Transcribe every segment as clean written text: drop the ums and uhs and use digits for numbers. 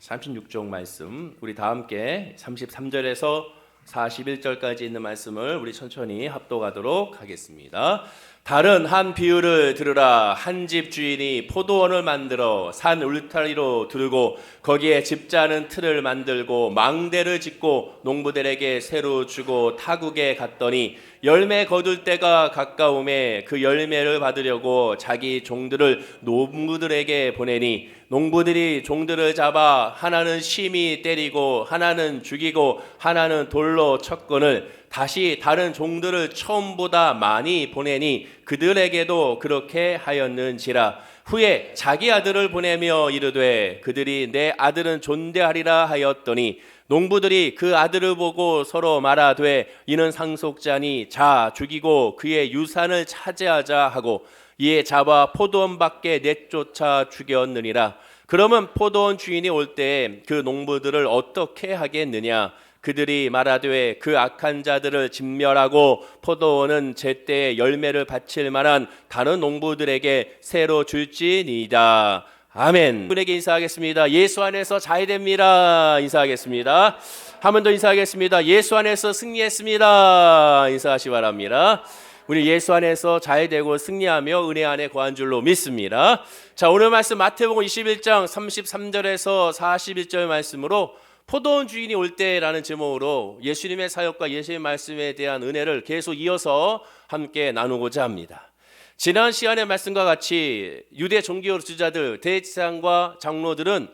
36종 말씀, 우리 다 함께 33절에서 41절까지 있는 말씀을 우리 천천히 합독하도록 하겠습니다. 다른 한 비유를 들으라. 한 집 주인이 포도원을 만들어 산 울타리로 두르고 거기에 집자는 틀을 만들고 망대를 짓고 농부들에게 새로 주고 타국에 갔더니 열매 거둘 때가 가까움에 그 열매를 받으려고 자기 종들을 농부들에게 보내니 농부들이 종들을 잡아 하나는 심히 때리고 하나는 죽이고 하나는 돌로 쳤거늘 다시 다른 종들을 처음보다 많이 보내니 그들에게도 그렇게 하였는지라. 후에 자기 아들을 보내며 이르되 그들이 내 아들은 존대하리라 하였더니 농부들이 그 아들을 보고 서로 말하되 이는 상속자니 자 죽이고 그의 유산을 차지하자 하고 이에 잡아 포도원 밖에 내쫓아 죽였느니라. 그러면 포도원 주인이 올 때에 그 농부들을 어떻게 하겠느냐? 그들이 말하되 그 악한 자들을 진멸하고 포도원은 제때에 열매를 바칠 만한 다른 농부들에게 새로 줄지니이다. 아멘. 분에게 인사하겠습니다. 예수 안에서 자유됩니다. 인사하겠습니다. 한 번 더 인사하겠습니다. 예수 안에서 승리했습니다. 인사하시 바랍니다. 우리 예수 안에서 자유되고 승리하며 은혜 안에 거한 줄로 믿습니다. 자, 오늘 말씀 마태복음 21장 33절에서 41절 말씀으로 포도원 주인이 올 때라는 제목으로 예수님의 사역과 예수님의 말씀에 대한 은혜를 계속 이어서 함께 나누고자 합니다. 지난 시간의 말씀과 같이 유대 종교 지도자들, 대제사장과 장로들은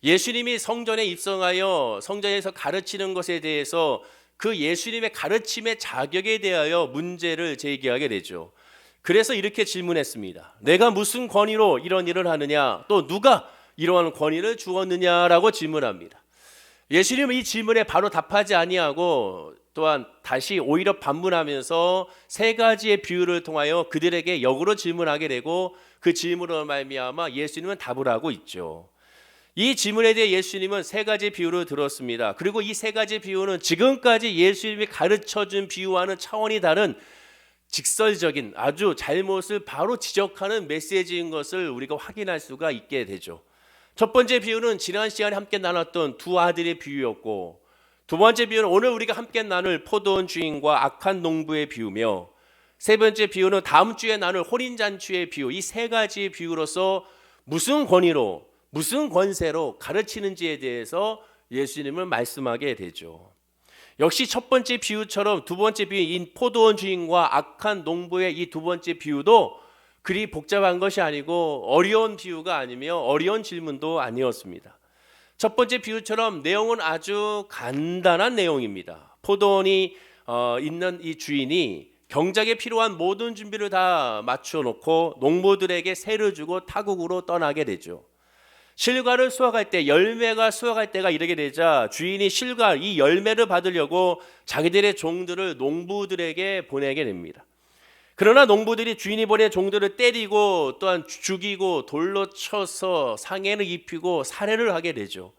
예수님이 성전에 입성하여 성전에서 가르치는 것에 대해서 그 예수님의 가르침의 자격에 대하여 문제를 제기하게 되죠. 그래서 이렇게 질문했습니다. 내가 무슨 권위로 이런 일을 하느냐? 또 누가 이러한 권위를 주었느냐라고 질문합니다. 예수님은 이 질문에 바로 답하지 아니하고 또한 다시 오히려 반문하면서 세 가지의 비유를 통하여 그들에게 역으로 질문하게 되고 그 질문으로 말미암아 예수님은 답을 하고 있죠. 이 질문에 대해 예수님은 세 가지 비유를 들었습니다. 그리고 이 세 가지 비유는 지금까지 예수님이 가르쳐준 비유와는 차원이 다른 직설적인 아주 잘못을 바로 지적하는 메시지인 것을 우리가 확인할 수가 있게 되죠. 첫 번째 비유는 지난 시간에 함께 나눴던 두 아들의 비유였고, 두 번째 비유는 오늘 우리가 함께 나눌 포도원 주인과 악한 농부의 비유며, 세 번째 비유는 다음 주에 나눌 혼인잔치의 비유. 이 세 가지의 비유로서 무슨 권위로 무슨 권세로 가르치는지에 대해서 예수님은 말씀하게 되죠. 역시 첫 번째 비유처럼 두 번째 비유인 포도원 주인과 악한 농부의 이 두 번째 비유도 그리 복잡한 것이 아니고 어려운 비유가 아니며 어려운 질문도 아니었습니다. 첫 번째 비유처럼 내용은 아주 간단한 내용입니다. 포도원이 있는 이 주인이 경작에 필요한 모든 준비를 다 맞춰놓고 농부들에게 세를 주고 타국으로 떠나게 되죠. 실과를 수확할 때 열매가 수확할 때가 이르게 되자 주인이 실과 이 열매를 받으려고 자기들의 종들을 농부들에게 보내게 됩니다. 그러나 농부들이 주인이 보낸 종들을 때리고 또한 죽이고 돌로 쳐서 상해를 입히고 살해를 하게 되죠.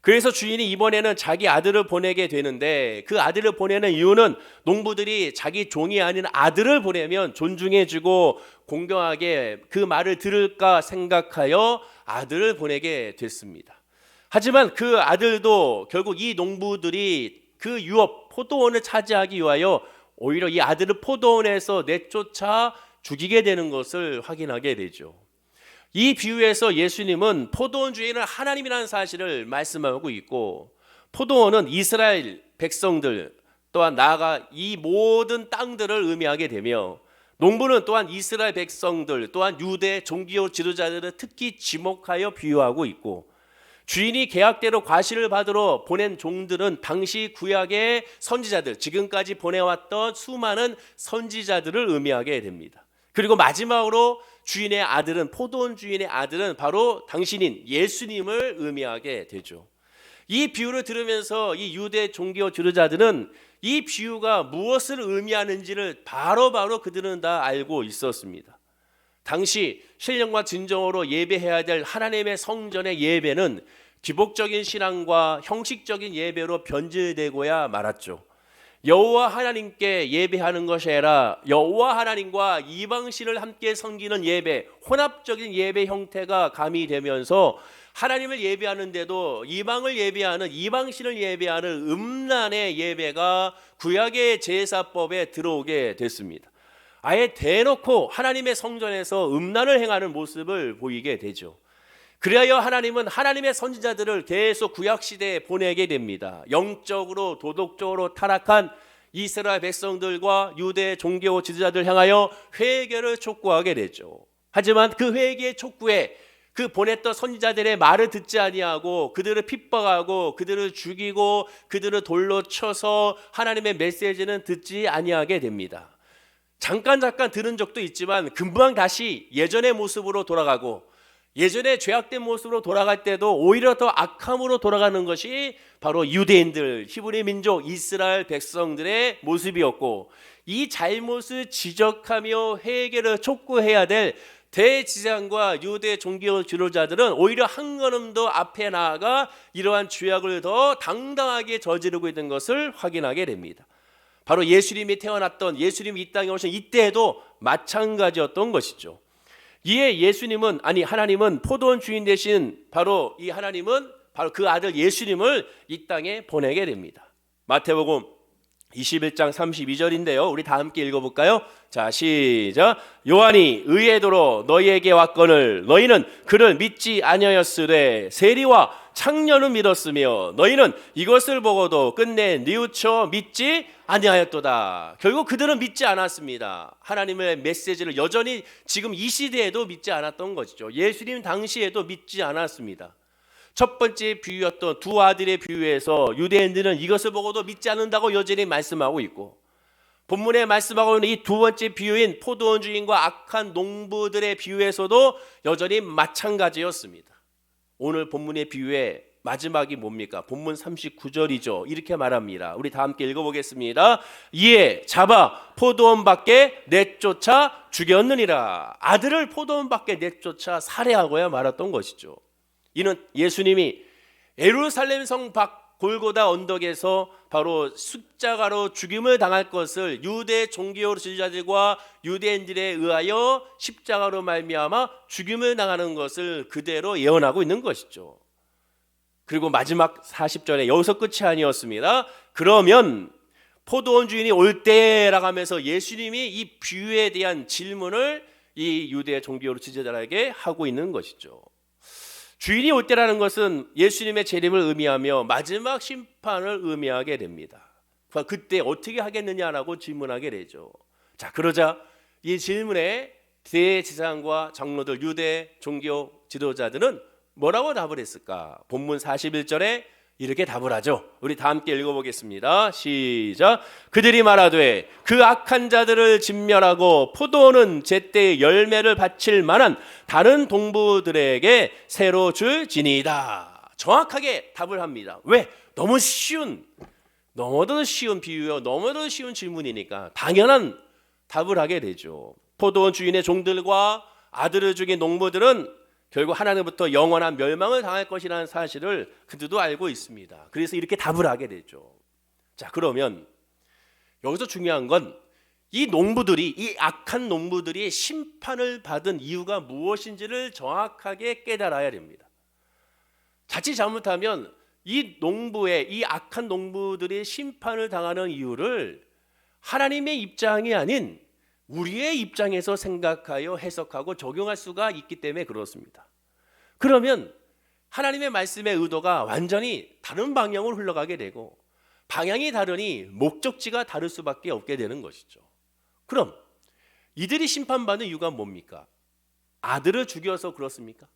그래서 주인이 이번에는 자기 아들을 보내게 되는데 그 아들을 보내는 이유는 농부들이 자기 종이 아닌 아들을 보내면 존중해주고 공경하게 그 말을 들을까 생각하여 아들을 보내게 됐습니다. 하지만 그 아들도 결국 이 농부들이 그 유업 포도원을 차지하기 위하여 오히려 이 아들을 포도원에서 내쫓아 죽이게 되는 것을 확인하게 되죠. 이 비유에서 예수님은 포도원 주인은 하나님이라는 사실을 말씀하고 있고, 포도원은 이스라엘 백성들 또한 나아가 이 모든 땅들을 의미하게 되며, 농부는 또한 이스라엘 백성들 또한 유대 종교 지도자들을 특히 지목하여 비유하고 있고, 주인이 계약대로 과실을 받으러 보낸 종들은 당시 구약의 선지자들, 지금까지 보내왔던 수많은 선지자들을 의미하게 됩니다. 그리고 마지막으로 주인의 아들은, 포도원 주인의 아들은 바로 당신인 예수님을 의미하게 되죠. 이 비유를 들으면서 이 유대 종교 지도자들은 이 비유가 무엇을 의미하는지를 바로바로 그들은 다 알고 있었습니다. 당시 신령과 진정으로 예배해야 될 하나님의 성전의 예배는 기복적인 신앙과 형식적인 예배로 변질되고야 말았죠. 여호와 하나님께 예배하는 것이 아니라 여호와 하나님과 이방신을 함께 섬기는 예배, 혼합적인 예배 형태가 가미되면서 하나님을 예배하는데도 이방을 예배하는 이방신을 예배하는 음란의 예배가 구약의 제사법에 들어오게 됐습니다. 아예 대놓고 하나님의 성전에서 음란을 행하는 모습을 보이게 되죠. 그리하여 하나님은 하나님의 선지자들을 계속 구약시대에 보내게 됩니다. 영적으로 도덕적으로 타락한 이스라엘 백성들과 유대 종교 지도자들 향하여 회개를 촉구하게 되죠. 하지만 그 회개의 촉구에 그 보냈던 선지자들의 말을 듣지 아니하고 그들을 핍박하고 그들을 죽이고 그들을 돌로 쳐서 하나님의 메시지는 듣지 아니하게 됩니다. 잠깐 들은 적도 있지만 금방 다시 예전의 모습으로 돌아가고 예전에 죄악된 모습으로 돌아갈 때도 오히려 더 악함으로 돌아가는 것이 바로 유대인들, 히브리 민족, 이스라엘 백성들의 모습이었고, 이 잘못을 지적하며 회개를 촉구해야 될 대지상과 유대 종교 지도자들은 오히려 한 걸음 더 앞에 나아가 이러한 죄악을 더 당당하게 저지르고 있는 것을 확인하게 됩니다. 바로 예수님이 태어났던, 예수님이 이 땅에 오신 이때에도 마찬가지였던 것이죠. 이에 예수님은, 아니 하나님은 포도원 주인 되신 바로 이 하나님은 바로 그 아들 예수님을 이 땅에 보내게 됩니다. 마태복음 21장 32절인데요. 우리 다 함께 읽어볼까요? 자, 시작. 요한이 의에 도로 너희에게 왔거늘 너희는 그를 믿지 아니하였으되 세리와 창녀는 믿었으며 너희는 이것을 보고도 끝내 뉘우쳐 믿지 아니하였도다. 결국 그들은 믿지 않았습니다. 하나님의 메시지를 여전히 지금 이 시대에도 믿지 않았던 것이죠. 예수님 당시에도 믿지 않았습니다. 첫 번째 비유였던 두 아들의 비유에서 유대인들은 이것을 보고도 믿지 않는다고 여전히 말씀하고 있고, 본문에 말씀하고 있는 이 두 번째 비유인 포도원 주인과 악한 농부들의 비유에서도 여전히 마찬가지였습니다. 오늘 본문의 비유의 마지막이 뭡니까? 본문 39절이죠. 이렇게 말합니다. 우리 다 함께 읽어보겠습니다. 이에 잡아 포도원 밖에 내쫓아 죽였느니라. 아들을 포도원 밖에 내쫓아 살해하고야 말았던 것이죠. 이는 예수님이 예루살렘 성 밖 골고다 언덕에서 바로 십자가로 죽임을 당할 것을 유대 종교 지도자들과 유대인들에 의하여 십자가로 말미암아 죽임을 당하는 것을 그대로 예언하고 있는 것이죠. 그리고 마지막 40절에 여기서 끝이 아니었습니다. 그러면 포도원 주인이 올 때라고 하면서 예수님이 이 비유에 대한 질문을 이 유대 종교 지도자들에게 하고 있는 것이죠. 주인이 올 때라는 것은 예수님의 재림을 의미하며 마지막 심판을 의미하게 됩니다. 그때 어떻게 하겠느냐라고 질문하게 되죠. 자, 그러자 이 질문에 대제사장과 장로들, 유대 종교 지도자들은 뭐라고 답을 했을까? 본문 41절에 이렇게 답을 하죠. 우리 다 함께 읽어보겠습니다. 시작. 그들이 말하되 그 악한 자들을 진멸하고 포도원은 제때 열매를 바칠 만한 다른 동부들에게 새로 줄지니이다. 정확하게 답을 합니다. 왜? 너무도 쉬운 비유요, 너무도 쉬운 질문이니까 당연한 답을 하게 되죠. 포도원 주인의 종들과 아들을 죽인 농부들은 결국 하나님부터 영원한 멸망을 당할 것이라는 사실을 그들도 알고 있습니다. 그래서 이렇게 답을 하게 되죠. 자, 그러면 여기서 중요한 건 이 농부들이, 이 악한 농부들이 심판을 받은 이유가 무엇인지를 정확하게 깨달아야 됩니다. 자칫 잘못하면 이 악한 농부들이 심판을 당하는 이유를 하나님의 입장이 아닌 우리의 입장에서 생각하여 해석하고 적용할 수가 있기 때문에 그렇습니다. 그러면 하나님의 말씀의 의도가 완전히 다른 방향으로 흘러가게 되고, 방향이 다르니 목적지가 다를 수밖에 없게 되는 것이죠. 그럼 이들이 심판받는 이유가 뭡니까? 아들을 죽여서 그렇습니까?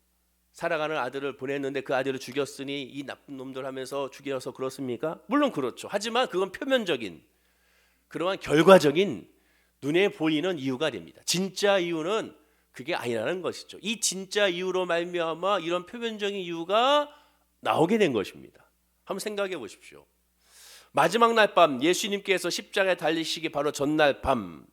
살아가는 아들을 보냈는데 그 아들을 죽였으니 이 나쁜 놈들 하면서 죽여서 그렇습니까? 물론 그렇죠. 하지만 그건 표면적인, 그러한 결과적인 눈에 보이는 이유가 됩니다. 진짜 이유는 그게 아니라는 것이죠. 이 진짜 이유로 말미암아 이런 표면적인 이유가 나오게 된 것입니다. 한번 생각해 보십시오. 마지막 날 밤 예수님께서 십자가에 달리시기 바로 전날 밤,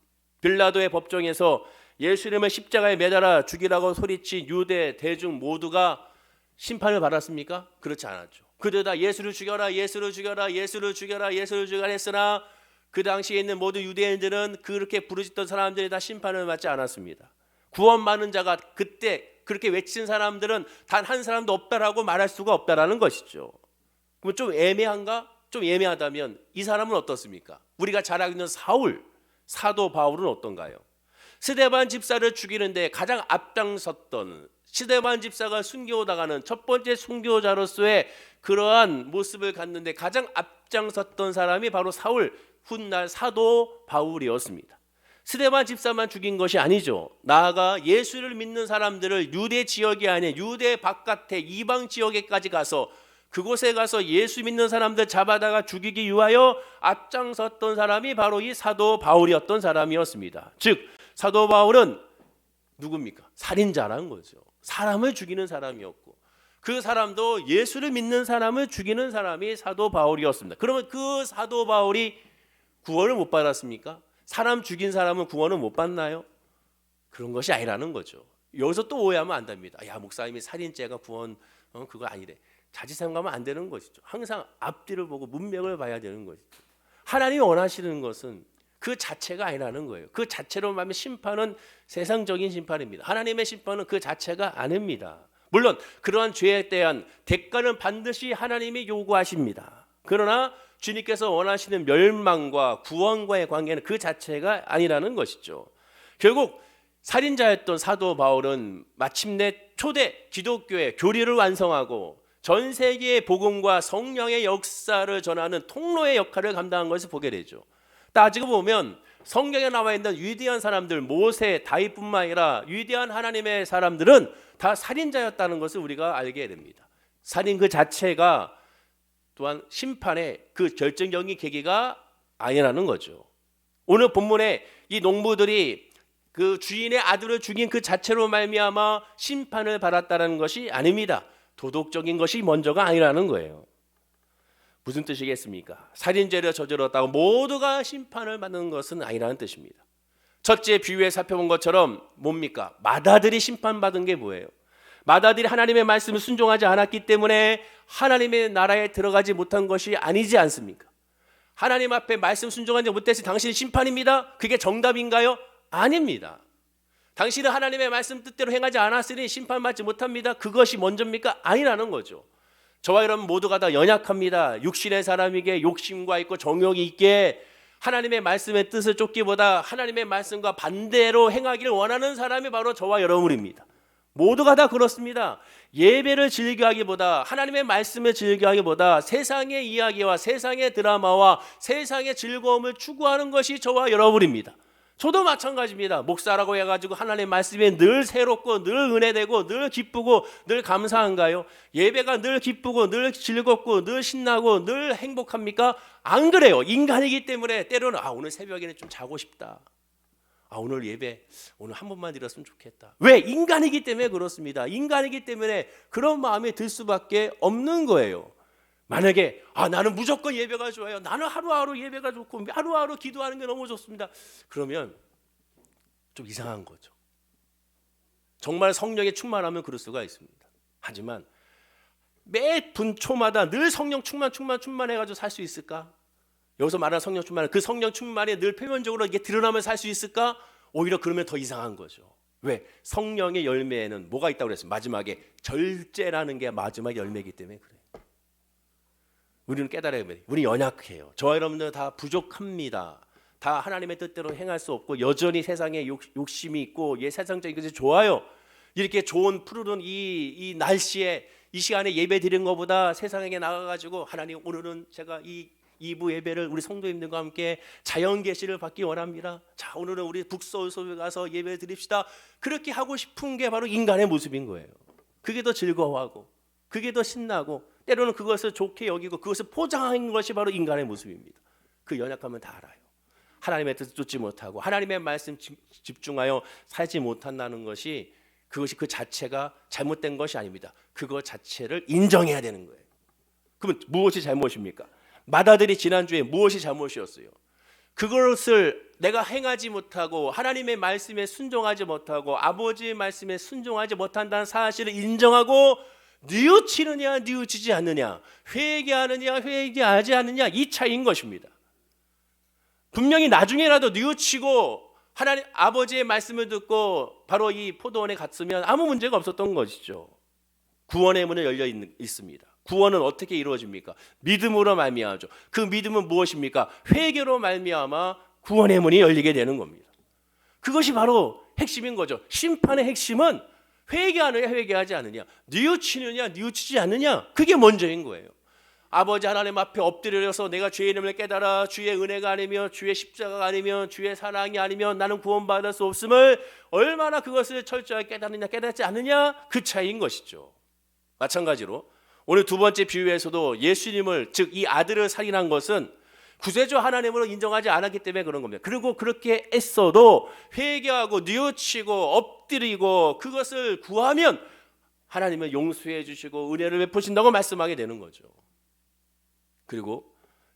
빌라도의 법정에서 예수님을 십자가에 매달아 죽이라고 소리친 유대 대중 모두가 심판을 받았습니까? 그렇지 않았죠. 그들 다 예수를 죽여라, 예수를 죽여라, 예수를 죽여라, 예수를 죽여라 했으나 그 당시에 있는 모든 유대인들은 그렇게 부르짖던 사람들이 다 심판을 받지 않았습니다. 구원받는 자가 그때 그렇게 외친 사람들은 단 한 사람도 없다라고 말할 수가 없다라는 것이죠. 그럼 좀 애매한가? 좀 애매하다면 이 사람은 어떻습니까? 우리가 잘 알고 있는 사도 바울은 어떤가요? 스데반 집사를 죽이는데 가장 앞장섰던, 스데반 집사가 순교당하는 첫 번째 순교자로서의 그러한 모습을 갖는데 가장 앞장섰던 사람이 바로 사울, 훗날 사도 바울이었습니다. 스데반 집사만 죽인 것이 아니죠. 나아가 예수를 믿는 사람들을 유대 지역이 아닌 유대 바깥에 이방 지역에까지 가서 그곳에 가서 예수 믿는 사람들 잡아다가 죽이기 위하여 앞장섰던 사람이 바로 이 사도 바울이었던 사람이었습니다. 즉 사도 바울은 누굽니까? 살인자라는 거죠. 사람을 죽이는 사람이었고 그 사람도 예수를 믿는 사람을 죽이는 사람이 사도 바울이었습니다. 그러면 그 사도 바울이 구원을 못 받았습니까? 사람 죽인 사람은 구원을 못 받나요? 그런 것이 아니라는 거죠. 여기서 또 오해하면 안 됩니다. 야, 목사님이 살인죄가 구원 그거 아니래. 자칫 생각하면 안 되는 것이죠. 항상 앞뒤를 보고 문맥을 봐야 되는 것이죠. 하나님이 원하시는 것은 그 자체가 아니라는 거예요. 그 자체로 말하면 심판은 세상적인 심판입니다. 하나님의 심판은 그 자체가 아닙니다. 물론 그러한 죄에 대한 대가는 반드시 하나님이 요구하십니다. 그러나 주님께서 원하시는 멸망과 구원과의 관계는 그 자체가 아니라는 것이죠. 결국 살인자였던 사도 바울은 마침내 초대 기독교의 교리를 완성하고 전 세계의 복음과 성령의 역사를 전하는 통로의 역할을 감당한 것을 보게 되죠. 따지고 보면 성경에 나와 있는 위대한 사람들, 모세, 다윗뿐만 아니라 위대한 하나님의 사람들은 다 살인자였다는 것을 우리가 알게 됩니다. 살인 그 자체가 또한 심판의 그 결정적인 계기가 아니라는 거죠. 오늘 본문에 이 농부들이 그 주인의 아들을 죽인 그 자체로 말미암아 심판을 받았다는 것이 아닙니다. 도덕적인 것이 먼저가 아니라는 거예요. 무슨 뜻이겠습니까? 살인죄를 저질렀다고 모두가 심판을 받는 것은 아니라는 뜻입니다. 첫째 비유에 살펴본 것처럼 뭡니까? 마다들이 심판받은 게 뭐예요? 마다들이 하나님의 말씀을 순종하지 않았기 때문에 하나님의 나라에 들어가지 못한 것이 아니지 않습니까? 하나님 앞에 말씀 순종하지 못해서 당신이 심판입니다. 그게 정답인가요? 아닙니다. 당신은 하나님의 말씀 뜻대로 행하지 않았으니 심판받지 못합니다. 그것이 먼저입니까? 아니라는 거죠. 저와 여러분 모두가 다 연약합니다. 육신의 사람에게 욕심과 있고 정욕이 있게 하나님의 말씀의 뜻을 쫓기보다 하나님의 말씀과 반대로 행하기를 원하는 사람이 바로 저와 여러분입니다. 모두가 다 그렇습니다. 예배를 즐겨하기보다 하나님의 말씀을 즐겨하기보다 세상의 이야기와 세상의 드라마와 세상의 즐거움을 추구하는 것이 저와 여러분입니다. 저도 마찬가지입니다. 목사라고 해가지고 하나님의 말씀이 늘 새롭고 늘 은혜되고 늘 기쁘고 늘 감사한가요? 예배가 늘 기쁘고 늘 즐겁고 늘 신나고 늘 행복합니까? 안 그래요. 인간이기 때문에 때로는 오늘 새벽에는 좀 자고 싶다. 오늘 예배 오늘 한 번만 드렸으면 좋겠다. 왜? 인간이기 때문에 그렇습니다. 인간이기 때문에 그런 마음이 들 수밖에 없는 거예요. 만약에 나는 무조건 예배가 좋아요. 나는 하루하루 예배가 좋고 하루하루 기도하는 게 너무 좋습니다. 그러면 좀 이상한 거죠. 정말 성령에 충만하면 그럴 수가 있습니다. 하지만 매 분초마다 늘 성령 충만해가지고 살 수 있을까? 여기서 말하는 성령 충만, 그 성령 충만이 늘 표면적으로 이게 드러나면 살 수 있을까? 오히려 그러면 더 이상한 거죠. 왜? 성령의 열매에는 뭐가 있다고 그랬어요? 마지막에 절제라는 게 마지막 열매이기 때문에 그래요. 우리는 깨달아야 됩니다. 우리 연약해요. 저와 여러분들 다 부족합니다. 다 하나님의 뜻대로 행할 수 없고 여전히 세상에 욕심이 있고 세상적인 것이 좋아요. 이렇게 좋은 푸르른 이 날씨에 이 시간에 예배 드리는 것보다 세상에 나가가지고 하나님 오늘은 제가 이 2부 예배를 우리 성도님들과 함께 자연 계시를 받기 원합니다. 자, 오늘은 우리 북서울소에 가서 예배 드립시다. 그렇게 하고 싶은 게 바로 인간의 모습인 거예요. 그게 더 즐거워하고 그게 더 신나고 때로는 그것을 좋게 여기고 그것을 포장하는 것이 바로 인간의 모습입니다. 그 연약함은 다 알아요. 하나님의 뜻을 쫓지 못하고 하나님의 말씀 집중하여 살지 못한다는 것이 그것이 그 자체가 잘못된 것이 아닙니다. 그것 자체를 인정해야 되는 거예요. 그러면 무엇이 잘못입니까? 마다들이 지난주에 무엇이 잘못이었어요? 그것을 내가 행하지 못하고 하나님의 말씀에 순종하지 못하고 아버지의 말씀에 순종하지 못한다는 사실을 인정하고 뉘우치느냐 뉘우치지 않느냐, 회개하느냐 회개하지 않느냐, 이 차이인 것입니다. 분명히 나중에라도 뉘우치고 하나님 아버지의 말씀을 듣고 바로 이 포도원에 갔으면 아무 문제가 없었던 것이죠. 구원의 문은 열려 있습니다. 구원은 어떻게 이루어집니까? 믿음으로 말미암죠. 그 믿음은 무엇입니까? 회개로 말미암아 구원의 문이 열리게 되는 겁니다. 그것이 바로 핵심인 거죠. 심판의 핵심은 회개하느냐 회개하지 않느냐, 뉘우치느냐 뉘우치지 않느냐, 그게 먼저인 거예요. 아버지 하나님 앞에 엎드려서 내가 죄의 이름을 깨달아 주의 은혜가 아니면 주의 십자가가 아니면 주의 사랑이 아니면 나는 구원받을 수 없음을 얼마나 그것을 철저하게 깨닫느냐 깨닫지 않느냐, 그 차이인 것이죠. 마찬가지로 오늘 두 번째 비유에서도 예수님을, 즉 이 아들을 살인한 것은 구세주 하나님으로 인정하지 않았기 때문에 그런 겁니다. 그리고 그렇게 애써도 회개하고 뉘우치고 엎드리고 그것을 구하면 하나님은 용서해 주시고 은혜를 베푸신다고 말씀하게 되는 거죠. 그리고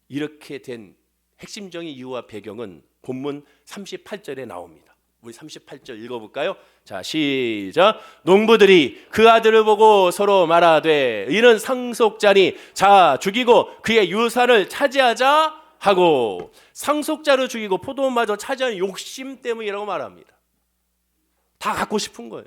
이렇게 된 핵심적인 이유와 배경은 본문 38절에 나옵니다. 우리 38절 읽어볼까요? 자, 시작. 농부들이 그 아들을 보고 서로 말하되 이는 상속자니 자 죽이고 그의 유산을 차지하자 하고, 상속자를 죽이고 포도원마저 차지하는 욕심 때문이라고 말합니다. 다 갖고 싶은 거예요.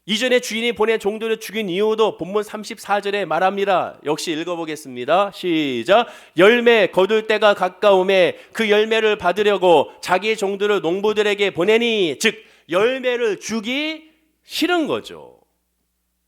이전에 주인이 보낸 종들을 죽인 이유도 본문 34절에 말합니다. 역시 읽어보겠습니다. 시작. 열매 거둘 때가 가까움에 그 열매를 받으려고 자기 종들을 농부들에게 보내니, 즉 열매를 주기 싫은 거죠.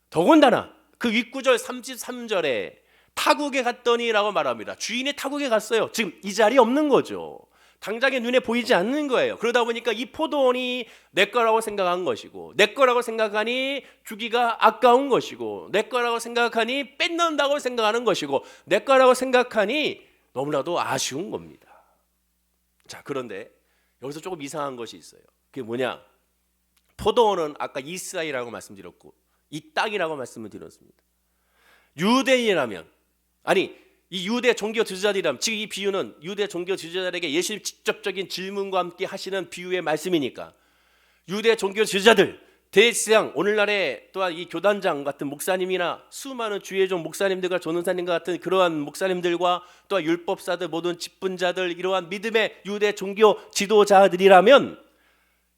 더군다나 그 윗구절 33절에 타국에 갔더니 라고 말합니다. 주인이 타국에 갔어요. 지금 이 자리에 없는 거죠. 당장에 눈에 보이지 않는 거예요. 그러다 보니까 이 포도원이 내 거라고 생각한 것이고, 내 거라고 생각하니 주기가 아까운 것이고, 내 거라고 생각하니 뺏는다고 생각하는 것이고, 내 거라고 생각하니 너무나도 아쉬운 겁니다. 자, 그런데 여기서 조금 이상한 것이 있어요. 그게 뭐냐? 포도원은 아까 이스라엘이라고 말씀드렸고 이 땅이라고 말씀을 드렸습니다. 유대인이라면, 아니 이 유대 종교 지도자들이라면, 즉 이 비유는 유대 종교 지도자들에게 예수님 직접적인 질문과 함께 하시는 비유의 말씀이니까 유대 종교 지도자들, 대제사장, 오늘날의 또한 이 교단장 같은 목사님이나 수많은 주의 종 목사님들과 전도사님과 같은 그러한 목사님들과 또한 율법사들, 모든 직분자들, 이러한 믿음의 유대 종교 지도자들이라면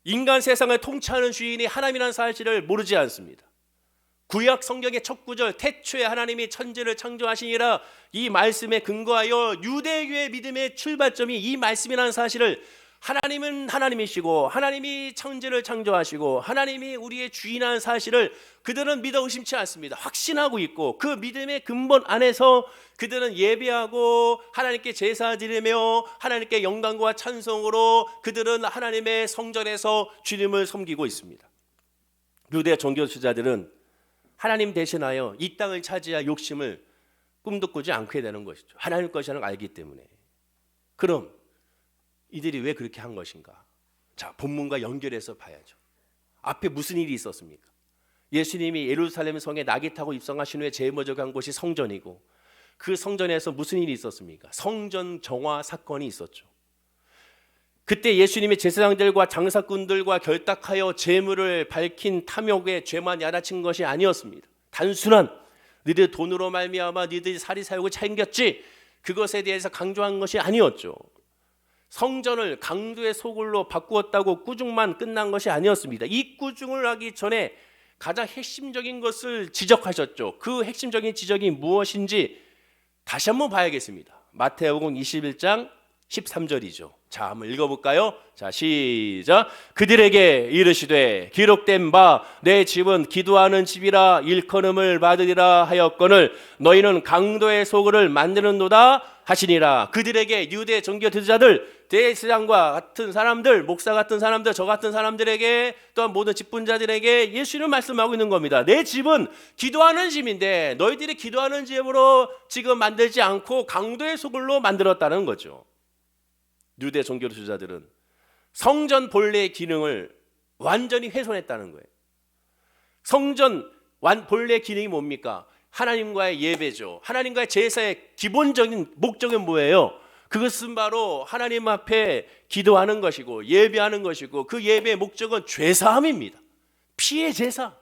인간 세상을 통치하는 주인이 하나님이라는 사실을 모르지 않습니다. 구약 성경의 첫 구절, 태초에 하나님이 천지를 창조하시니라, 이 말씀에 근거하여 유대교의 믿음의 출발점이 이 말씀이라는 사실을, 하나님은 하나님이시고 하나님이 천지를 창조하시고 하나님이 우리의 주인이라는 사실을 그들은 믿어 의심치 않습니다. 확신하고 있고 그 믿음의 근본 안에서 그들은 예배하고 하나님께 제사 드리며 하나님께 영광과 찬송으로 그들은 하나님의 성전에서 주님을 섬기고 있습니다. 유대 종교 지도자들은 하나님 대신하여 이 땅을 차지할 욕심을 꿈도 꾸지 않게 되는 것이죠. 하나님 것이라는 걸 알기 때문에. 그럼 이들이 왜 그렇게 한 것인가? 자, 본문과 연결해서 봐야죠. 앞에 무슨 일이 있었습니까? 예수님이 예루살렘 성에 낙이 타고 입성하신 후에 제일 먼저 간 곳이 성전이고, 그 성전에서 무슨 일이 있었습니까? 성전 정화 사건이 있었죠. 그때 예수님이 제사장들과 장사꾼들과 결탁하여 재물을 밝힌 탐욕에 죄만 야단친 것이 아니었습니다. 단순한 너희들 돈으로 말미암아 너희들이 사리사욕을 챙겼지, 그것에 대해서 강조한 것이 아니었죠. 성전을 강도의 소굴로 바꾸었다고 꾸중만 끝난 것이 아니었습니다. 이 꾸중을 하기 전에 가장 핵심적인 것을 지적하셨죠. 그 핵심적인 지적이 무엇인지 다시 한번 봐야겠습니다. 마태복음 21장 13절이죠. 자, 한번 읽어볼까요? 자, 시작. 그들에게 이르시되 기록된 바 내 집은 기도하는 집이라 일컬음을 받으리라 하였거늘 너희는 강도의 소굴을 만드는도다 하시니라. 그들에게, 유대 종교 지도자들, 대제사장과 같은 사람들, 목사 같은 사람들, 저 같은 사람들에게, 또한 모든 직분자들에게 예수는 말씀하고 있는 겁니다. 내 집은 기도하는 집인데 너희들이 기도하는 집으로 지금 만들지 않고 강도의 소굴로 만들었다는 거죠. 유대 종교 지도자들은 성전 본래의 기능을 완전히 훼손했다는 거예요. 성전 본래의 기능이 뭡니까? 하나님과의 예배죠. 하나님과의 제사의 기본적인 목적은 뭐예요? 그것은 바로 하나님 앞에 기도하는 것이고 예배하는 것이고, 그 예배의 목적은 죄사함입니다. 피의 제사,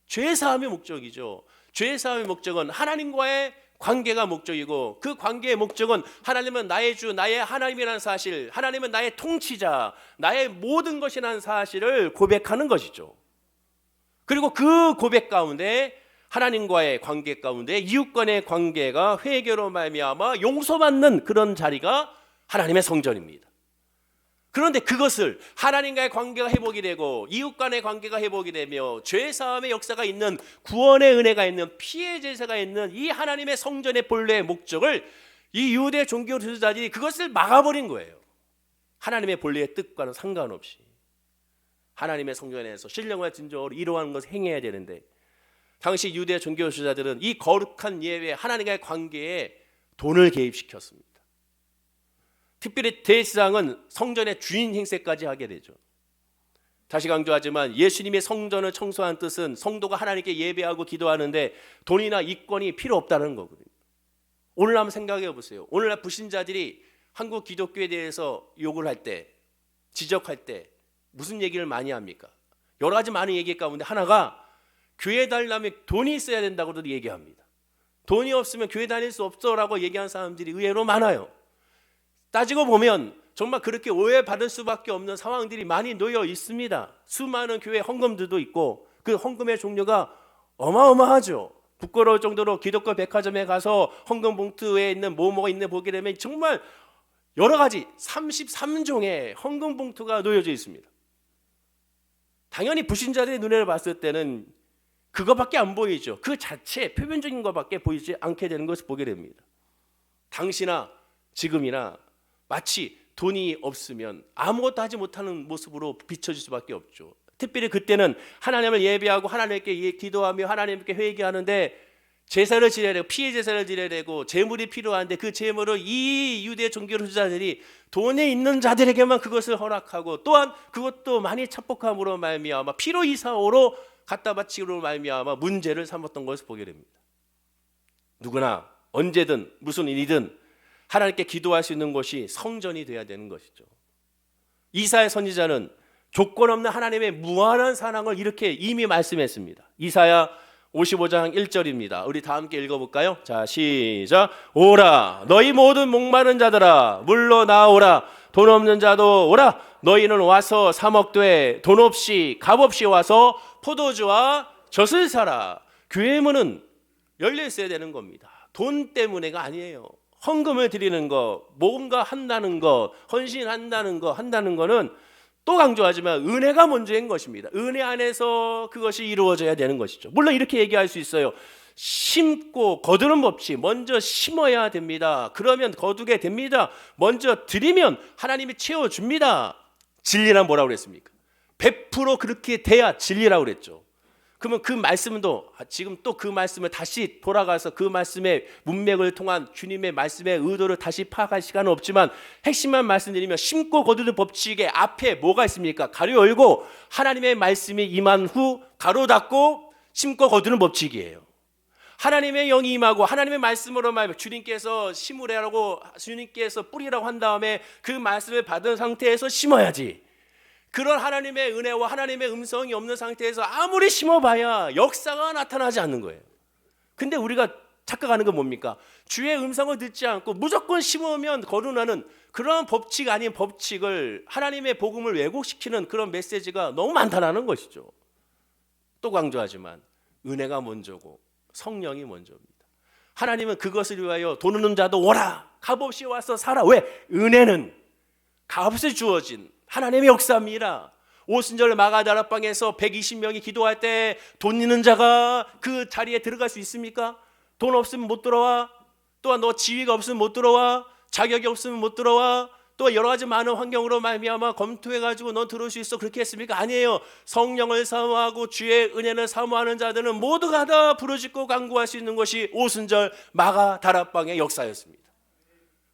죄사함의 목적이죠. 죄사함의 목적은 하나님과의 관계가 목적이고, 그 관계의 목적은 하나님은 나의 주, 나의 하나님이라는 사실, 하나님은 나의 통치자, 나의 모든 것이라는 사실을 고백하는 것이죠. 그리고 그 고백 가운데 하나님과의 관계 가운데 이웃 간의 관계가 회개로 말미암아 용서받는 그런 자리가 하나님의 성전입니다. 그런데 그것을 하나님과의 관계가 회복이 되고 이웃 간의 관계가 회복이 되며 죄사함의 역사가 있는, 구원의 은혜가 있는, 피의 제사가 있는 이 하나님의 성전의 본래의 목적을 이 유대 종교 지도자들이 그것을 막아버린 거예요. 하나님의 본래의 뜻과는 상관없이 하나님의 성전에서 신령과 진정으로 이러한 것을 행해야 되는데, 당시 유대 종교 지도자들은 이 거룩한 예외 하나님과의 관계에 돈을 개입시켰습니다. 특별히 대제사장은 성전의 주인 행세까지 하게 되죠. 다시 강조하지만 예수님의 성전을 청소한 뜻은 성도가 하나님께 예배하고 기도하는데 돈이나 이권이 필요 없다는 거거든요. 오늘날 한번 생각해 보세요. 오늘날 불신자들이 한국 기독교에 대해서 욕을 할 때, 지적할 때 무슨 얘기를 많이 합니까? 여러 가지 많은 얘기 가운데 하나가 교회 다니려면 돈이 있어야 된다고도 얘기합니다. 돈이 없으면 교회 다닐 수 없어라고 얘기하는 사람들이 의외로 많아요. 따지고 보면 정말 그렇게 오해받을 수밖에 없는 상황들이 많이 놓여 있습니다. 수많은 교회 헌금들도 있고 그 헌금의 종류가 어마어마하죠. 부끄러울 정도로 기독교 백화점에 가서 헌금 봉투에 있는 뭐뭐가 있는 보게 되면 정말 여러 가지 33종의 헌금 봉투가 놓여져 있습니다. 당연히 불신자들의 눈에 봤을 때는 그거밖에 안 보이죠. 그 자체 표면적인 것밖에 보이지 않게 되는 것을 보게 됩니다. 당시나 지금이나 마치 돈이 없으면 아무것도 하지 못하는 모습으로 비춰질 수밖에 없죠. 특별히 그때는 하나님을 예배하고 하나님께 기도하며 하나님께 회개하는데 제사를 지내야 되고 피의 제사를 지내야 되고 재물이 필요한데 그 재물을 이 유대 종교 지도자들이 돈에 있는 자들에게만 그것을 허락하고, 또한 그것도 많이 착복함으로 말미암아 피로 이사오로 갖다 바치기로 말미암아 문제를 삼았던 것을 보게 됩니다. 누구나 언제든 무슨 일이든 하나님께 기도할 수 있는 곳이 성전이 되어야 되는 것이죠. 이사야 선지자는 조건 없는 하나님의 무한한 사랑을 이렇게 이미 말씀했습니다. 이사야 55장 1절입니다. 우리 다 함께 읽어볼까요? 자, 시작. 오라 너희 모든 목마른 자들아 물러나오라. 돈 없는 자도 오라. 너희는 와서 사 먹되 돈 없이 값 없이 와서 포도주와 젖을 사라. 교회 문은 열려 있어야 되는 겁니다. 돈 때문에가 아니에요. 헌금을 드리는 거, 뭔가 한다는 거, 헌신한다는 거는 또 강조하지만 은혜가 먼저인 것입니다. 은혜 안에서 그것이 이루어져야 되는 것이죠. 물론 이렇게 얘기할 수 있어요. 심고 거두는 법칙, 먼저 심어야 됩니다. 그러면 거두게 됩니다. 먼저 드리면 하나님이 채워줍니다. 진리란 뭐라고 그랬습니까? 100% 그렇게 돼야 진리라고 그랬죠. 그러면 그 말씀도 지금 또 그 말씀을 다시 돌아가서 그 말씀의 문맥을 통한 주님의 말씀의 의도를 다시 파악할 시간은 없지만 핵심만 말씀드리면 심고 거두는 법칙의 앞에 뭐가 있습니까? 가로 열고 하나님의 말씀이 임한 후 가로 닫고 심고 거두는 법칙이에요. 하나님의 영이 임하고 하나님의 말씀으로 말하면 주님께서 심으라고, 주님께서 뿌리라고 한 다음에 그 말씀을 받은 상태에서 심어야지. 그런 하나님의 은혜와 하나님의 음성이 없는 상태에서 아무리 심어봐야 역사가 나타나지 않는 거예요. 근데 우리가 착각하는 건 뭡니까? 주의 음성을 듣지 않고 무조건 심으면 거론하는 그런 법칙 아닌 법칙을, 하나님의 복음을 왜곡시키는 그런 메시지가 너무 많다는 것이죠. 또 강조하지만 은혜가 먼저고 성령이 먼저입니다. 하나님은 그것을 위하여 돈 없는 자도 오라, 값없이 와서 살아. 왜? 은혜는 값없이 주어진 하나님의 역사입니다. 오순절 마가다락방에서 120명이 기도할 때 돈 있는 자가 그 자리에 들어갈 수 있습니까? 돈 없으면 못 들어와. 또한 너 지위가 없으면 못 들어와. 자격이 없으면 못 들어와. 또 여러 가지 많은 환경으로 말미암아 검토해가지고 넌 들어올 수 있어. 그렇게 했습니까? 아니에요. 성령을 사모하고 주의 은혜를 사모하는 자들은 모두가 다 부르짖고 간구할 수 있는 것이 오순절 마가다락방의 역사였습니다.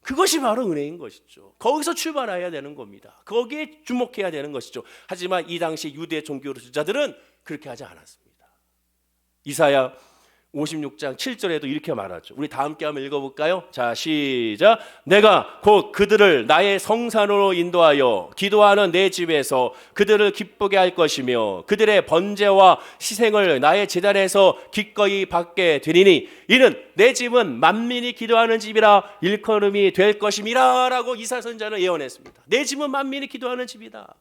그것이 바로 은혜인 것이죠. 거기서 출발해야 되는 겁니다. 거기에 주목해야 되는 것이죠. 하지만 이 당시 유대 종교 지도자들은 그렇게 하지 않았습니다. 이사야 56장 7절에도 이렇게 말하죠. 우리 다 함께 한번 읽어볼까요? 자, 시작. 내가 곧 그들을 나의 성산으로 인도하여 기도하는 내 집에서 그들을 기쁘게 할 것이며 그들의 번제와 희생을 나의 제단에서 기꺼이 받게 되리니 이는 내 집은 만민이 기도하는 집이라 일컬음이 될 것임이라 라고 이사야 선지자는 예언했습니다. 내 집은 만민이 기도하는 집이다.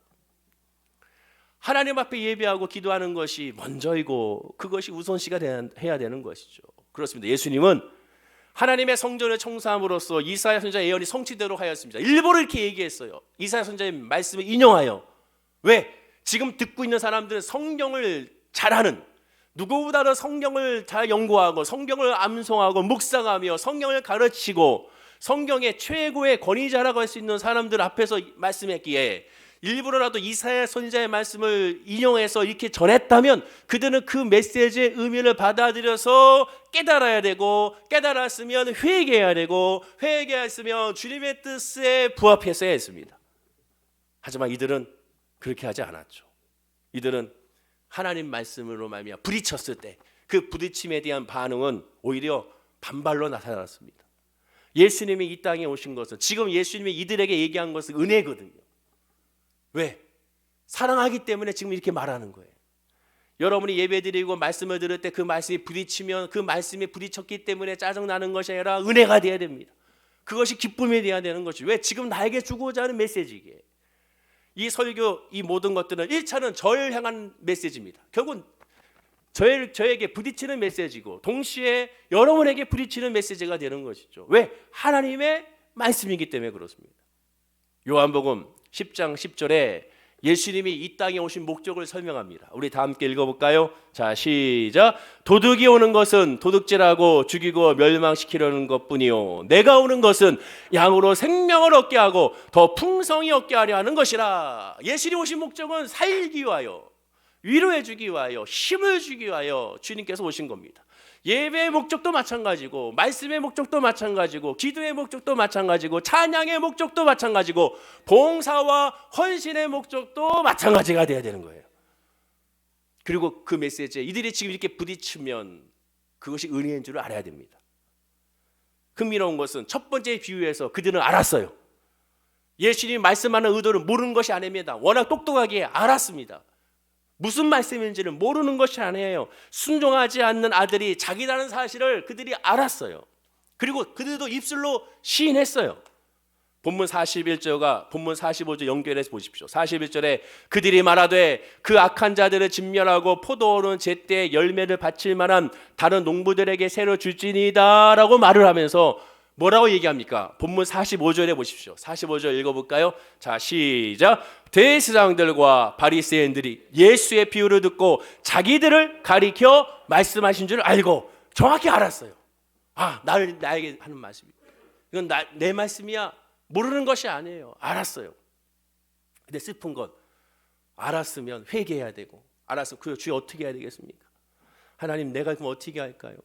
하나님 앞에 예배하고 기도하는 것이 먼저이고 그것이 우선시가 해야 되는 것이죠. 그렇습니다. 예수님은 하나님의 성전을 청소함으로써 이사야 선지자의 예언이 성취되도록 하였습니다. 일부러 이렇게 얘기했어요. 이사야 선지자의 말씀을 인용하여. 왜? 지금 듣고 있는 사람들은 성경을 잘하는, 누구보다도 성경을 잘 연구하고 성경을 암송하고 묵상하며 성경을 가르치고 성경의 최고의 권위자라고 할 수 있는 사람들 앞에서 말씀했기에 일부러라도 이사야 선지자의 말씀을 인용해서 이렇게 전했다면 그들은 그 메시지의 의미를 받아들여서 깨달아야 되고 깨달았으면 회개해야 되고 회개했으면 주님의 뜻에 부합했어야 했습니다. 하지만 이들은 그렇게 하지 않았죠. 이들은 하나님 말씀으로 말미암아 부딪혔을 때 그 부딪힘에 대한 반응은 오히려 반발로 나타났습니다. 예수님이 이 땅에 오신 것은 지금 예수님이 이들에게 얘기한 것은 은혜거든요. 왜? 사랑하기 때문에 지금 이렇게 말하는 거예요. 여러분이 예배드리고 말씀을 들을 때 그 말씀이 부딪히면 그 말씀이 부딪혔기 때문에 짜증나는 것이 아니라 은혜가 돼야 됩니다. 그것이 기쁨이 돼야 되는 것이. 왜? 지금 나에게 주고자 하는 메시지이기에. 이 설교, 이 모든 것들은 1차는 저를 향한 메시지입니다. 결국은 저에게 부딪히는 메시지고 동시에 여러분에게 부딪히는 메시지가 되는 것이죠. 왜? 하나님의 말씀이기 때문에 그렇습니다. 요한복음 10장 10절에 예수님이 이 땅에 오신 목적을 설명합니다. 우리 다 함께 읽어볼까요? 자, 시작. 도둑이 오는 것은 도둑질하고 죽이고 멸망시키려는 것뿐이요 내가 오는 것은 양으로 생명을 얻게 하고 더 풍성히 얻게 하려 하는 것이라. 예수님 오신 목적은 살기 위하여, 위로해 주기 위하여, 힘을 주기 위하여 주님께서 오신 겁니다. 예배의 목적도 마찬가지고 말씀의 목적도 마찬가지고 기도의 목적도 마찬가지고 찬양의 목적도 마찬가지고 봉사와 헌신의 목적도 마찬가지가 돼야 되는 거예요. 그리고 그 메시지에 이들이 지금 이렇게 부딪히면 그것이 은혜인 줄을 알아야 됩니다. 흥미로운 것은 첫 번째 비유에서 그들은 알았어요. 예수님이 말씀하는 의도를 모르는 것이 아닙니다. 워낙 똑똑하게 알았습니다. 무슨 말씀인지를 모르는 것이 아니에요. 순종하지 않는 아들이 자기라는 사실을 그들이 알았어요. 그리고 그들도 입술로 시인했어요. 본문 41절과 본문 45절 연결해서 보십시오. 41절에 그들이 말하되 그 악한 자들을 진멸하고 포도원은 제때 열매를 바칠 만한 다른 농부들에게 새로 줄지니이다 라고 말을 하면서 뭐라고 얘기합니까? 본문 45절에 보십시오. 45절 읽어볼까요? 자, 시작. 대제사장들과 바리새인들이 예수의 비유를 듣고 자기들을 가리켜 말씀하신 줄 알고 정확히 알았어요. 아, 나에게 하는 말씀이야. 이건 내 말씀이야. 모르는 것이 아니에요. 알았어요. 근데 슬픈 건 알았으면 회개해야 되고 알았으면 그 주여 어떻게 해야 되겠습니까? 하나님 내가 그럼 어떻게 할까요?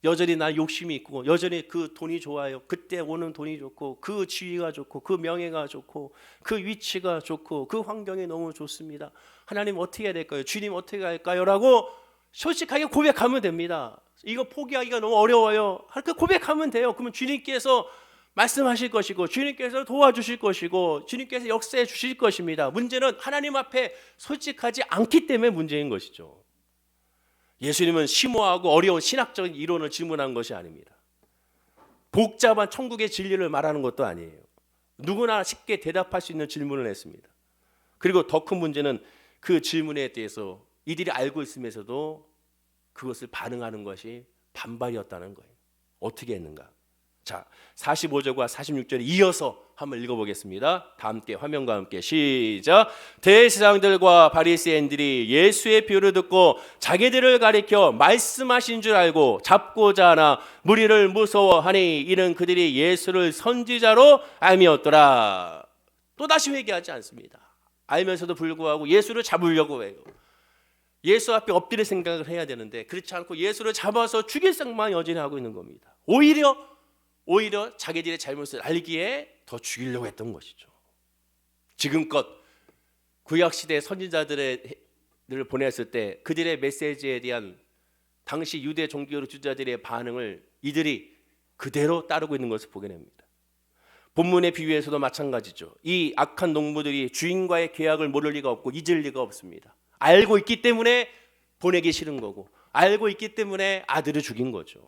여전히 나 욕심이 있고 여전히 그 돈이 좋아요. 그때 오는 돈이 좋고 그 지위가 좋고 그 명예가 좋고 그 위치가 좋고 그 환경이 너무 좋습니다. 하나님 어떻게 해야 될까요? 주님 어떻게 할까요? 라고 솔직하게 고백하면 됩니다. 이거 포기하기가 너무 어려워요. 그렇게 고백하면 돼요. 그러면 주님께서 말씀하실 것이고 주님께서 도와주실 것이고 주님께서 역사해 주실 것입니다. 문제는 하나님 앞에 솔직하지 않기 때문에 문제인 것이죠. 예수님은 심오하고 어려운 신학적인 이론을 질문한 것이 아닙니다. 복잡한 천국의 진리를 말하는 것도 아니에요. 누구나 쉽게 대답할 수 있는 질문을 했습니다. 그리고 더 큰 문제는 그 질문에 대해서 이들이 알고 있으면서도 그것을 반응하는 것이 반발이었다는 거예요. 어떻게 했는가? 자, 45절과 46절에 이어서 한번 읽어보겠습니다. 다 함께 화면과 함께 시작. 대제사장들과 바리새인들이 예수의 비유를 듣고 자기들을 가리켜 말씀하신 줄 알고 잡고자 하나 무리를 무서워하니 이는 그들이 예수를 선지자로 알미었더라. 또다시 회개하지 않습니다. 알면서도 불구하고 예수를 잡으려고 해요. 예수 앞에 엎드릴 생각을 해야 되는데 그렇지 않고 예수를 잡아서 죽일 생각만 여전히 하고 있는 겁니다. 오히려 자기들의 잘못을 알기에 더 죽이려고 했던 것이죠. 지금껏 구약시대 선지자들을 보냈을 때 그들의 메시지에 대한 당시 유대 종교 지도자들의 반응을 이들이 그대로 따르고 있는 것을 보게 됩니다. 본문의 비유에서도 마찬가지죠. 이 악한 농부들이 주인과의 계약을 모를 리가 없고 잊을 리가 없습니다. 알고 있기 때문에 보내기 싫은 거고, 알고 있기 때문에 아들을 죽인 거죠.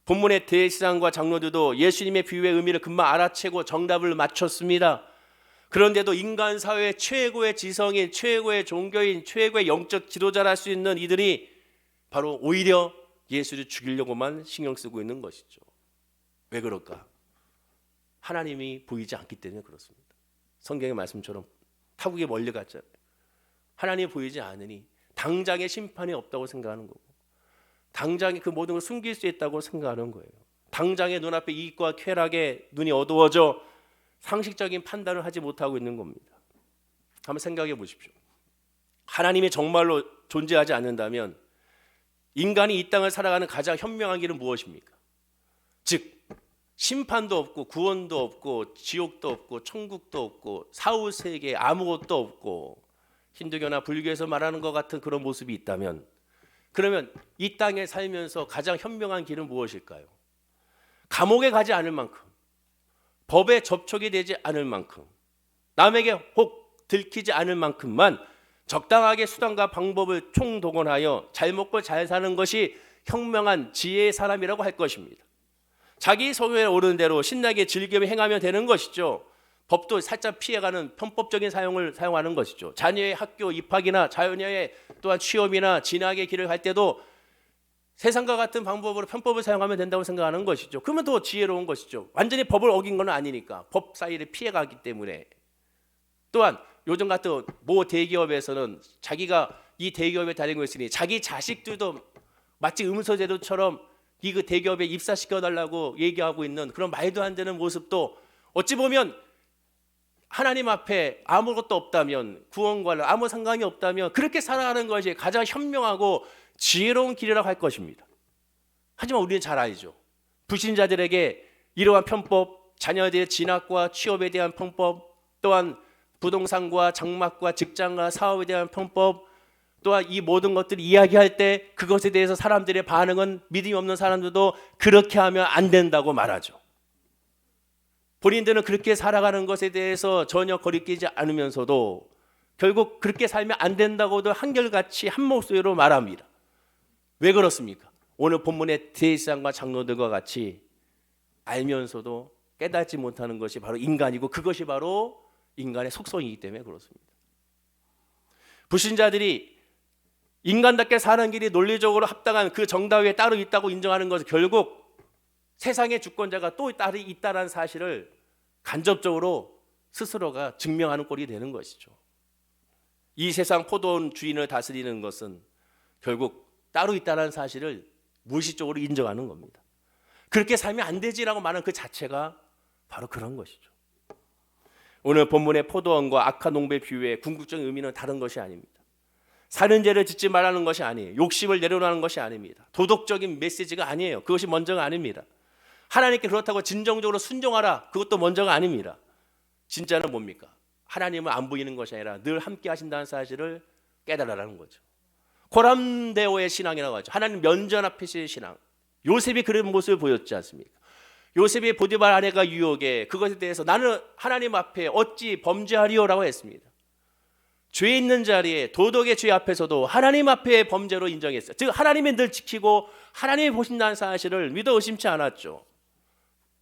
본문의 대제사장과 장로들도 예수님의 비유의 의미를 금방 알아채고 정답을 맞췄습니다. 그런데도 인간 사회의 최고의 지성인, 최고의 종교인, 최고의 영적 지도자를 할 수 있는 이들이 바로 오히려 예수를 죽이려고만 신경 쓰고 있는 것이죠. 왜 그럴까? 하나님이 보이지 않기 때문에 그렇습니다. 성경의 말씀처럼 타국에 멀리 갔잖아요. 하나님이 보이지 않으니 당장의 심판이 없다고 생각하는 거고, 당장에 그 모든 걸 숨길 수 있다고 생각하는 거예요. 당장의 눈앞에 이익과 쾌락에 눈이 어두워져 상식적인 판단을 하지 못하고 있는 겁니다. 한번 생각해 보십시오. 하나님이 정말로 존재하지 않는다면 인간이 이 땅을 살아가는 가장 현명한 길은 무엇입니까? 즉 심판도 없고 구원도 없고 지옥도 없고 천국도 없고 사후세계 아무것도 없고 힌두교나 불교에서 말하는 것 같은 그런 모습이 있다면, 그러면 이 땅에 살면서 가장 현명한 길은 무엇일까요? 감옥에 가지 않을 만큼, 법에 접촉이 되지 않을 만큼, 남에게 혹 들키지 않을 만큼만 적당하게 수단과 방법을 총동원하여 잘 먹고 잘 사는 것이 현명한 지혜의 사람이라고 할 것입니다. 자기 소견에 오르는 대로 신나게 즐기며 행하면 되는 것이죠. 법도 살짝 피해가는 편법적인 사용을 사용하는 것이죠. 자녀의 학교 입학이나 자녀의 또한 취업이나 진학의 길을 갈 때도 세상과 같은 방법으로 편법을 사용하면 된다고 생각하는 것이죠. 그러면 더 지혜로운 것이죠. 완전히 법을 어긴 건 아니니까, 법 사이를 피해가기 때문에. 또한 요즘 같은 모 대기업에서는 자기가 이 대기업에 다니고 있으니 자기 자식들도 마치 음서제도처럼 이 그 대기업에 입사시켜달라고 얘기하고 있는 그런 말도 안 되는 모습도 어찌 보면 하나님 앞에 아무것도 없다면, 구원과는 아무 상관이 없다면 그렇게 살아가는 것이 가장 현명하고 지혜로운 길이라고 할 것입니다. 하지만 우리는 잘 알죠. 불신자들에게 이러한 편법, 자녀들의 진학과 취업에 대한 편법, 또한 부동산과 장막과 직장과 사업에 대한 편법, 또한 이 모든 것들을 이야기할 때 그것에 대해서 사람들의 반응은, 믿음이 없는 사람들도 그렇게 하면 안 된다고 말하죠. 본인들은 그렇게 살아가는 것에 대해서 전혀 거리끼지 않으면서도 결국 그렇게 살면 안 된다고도 한결같이 한 목소리로 말합니다. 왜 그렇습니까? 오늘 본문의 대제사장과 장로들과 같이 알면서도 깨닫지 못하는 것이 바로 인간이고, 그것이 바로 인간의 속성이기 때문에 그렇습니다. 불신자들이 인간답게 사는 길이 논리적으로 합당한 그 정답에 따로 있다고 인정하는 것은 결국 세상의 주권자가 또 따로 있다는 사실을 간접적으로 스스로가 증명하는 꼴이 되는 것이죠. 이 세상 포도원 주인을 다스리는 것은 결국 따로 있다는 사실을 무의식적으로 인정하는 겁니다. 그렇게 살면 안 되지라고 말하는 그 자체가 바로 그런 것이죠. 오늘 본문의 포도원과 악한 농부의 비유의 궁극적인 의미는 다른 것이 아닙니다. 사는 죄를 짓지 말라는 것이 아니에요. 욕심을 내려놓는 것이 아닙니다. 도덕적인 메시지가 아니에요. 그것이 먼저가 아닙니다. 하나님께 그렇다고 진정적으로 순종하라, 그것도 먼저가 아닙니다. 진짜는 뭡니까? 하나님은 안 보이는 것이 아니라 늘 함께 하신다는 사실을 깨달으라는 거죠. 고람데오의 신앙이라고 하죠. 하나님 면전 앞에서의 신앙. 요셉이 그런 모습을 보였지 않습니까? 요셉이 보디발 아내가 유혹에 그것에 대해서 나는 하나님 앞에 어찌 범죄하리오라고 했습니다. 죄 있는 자리에, 도덕의 죄 앞에서도 하나님 앞에 범죄로 인정했어요. 즉 하나님이 늘 지키고 하나님이 보신다는 사실을 믿어 의심치 않았죠.